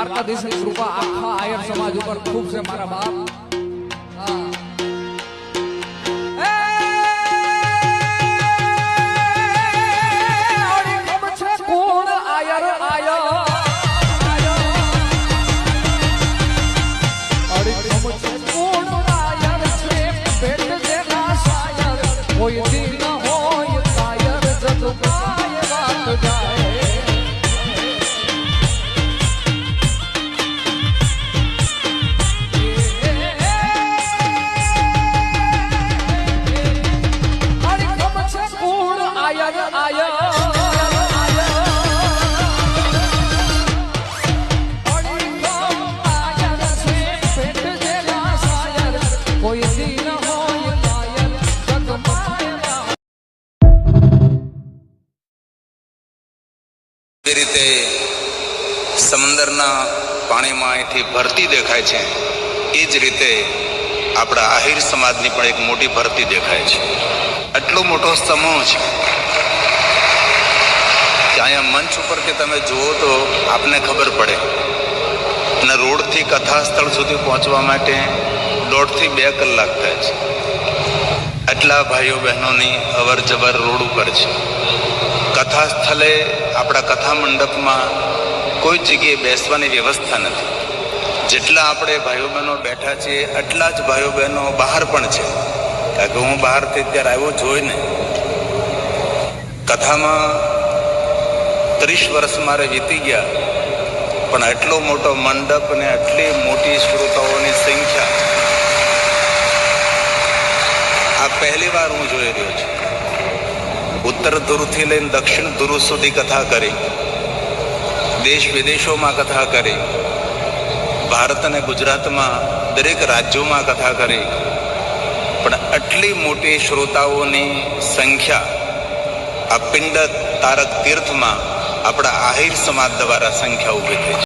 દ્વારકાધીશની કૃપા આખા આયર સમાજ ઉપર ખૂબ છે મારા બાપ. કોણ આયર આયર કોણ આયર છે પેટ જેના શાયર કોઈ દી ન હોય કાયર જગપાય વાત જાય. જે રીતે સમંદરના પાણીમાં અહીંથી ભરતી દેખાય છે એ જ રીતે આપણા આહિર સમાજની પણ એક મોટી ભરતી દેખાય છે. આટલો મોટો સમૂહ છે કે અહીંયા મંચ ઉપર કે તમે જુઓ તો આપને ખબર પડે. અને રોડથી કથા સ્થળ સુધી પહોંચવા માટે 1.5 થી 2 કલાક થાય છે. આટલા ભાઈઓ બહેનોની અવર જવર રોડ ઉપર છે. કથા સ્થળે આપણા કથા મંડપમાં કોઈ જગ્યાએ બેસવાની વ્યવસ્થા નથી. જેટલા આપણે ભાઈઓ બહેનો બેઠા છીએ એટલા જ ભાઈઓ બહેનો બહાર પણ છે. કારણ કે હું બહારથી અત્યારે આવ્યો જોઈને કથામાં 30 વર્ષ મારે વીતી ગયા, પણ એટલો મોટો મંડપ અને આટલી મોટી શ્રોતાઓની સંખ્યા આ પહેલી વાર હું જોઈ રહ્યો છું. ઉત્તર ધ્રુવથી લઈને દક્ષિણ ધ્રુવ સુધી કથા કરી, દેશ વિદેશોમાં કથા કરી, ભારત અને ગુજરાતમાં દરેક રાજ્યોમાં કથા કરી, પણ આટલી મોટી શ્રોતાઓની સંખ્યા આ પિંડ તારક તીર્થમાં આપણા આહિર સમાજ દ્વારા સંખ્યા ઊભી થઈ છે.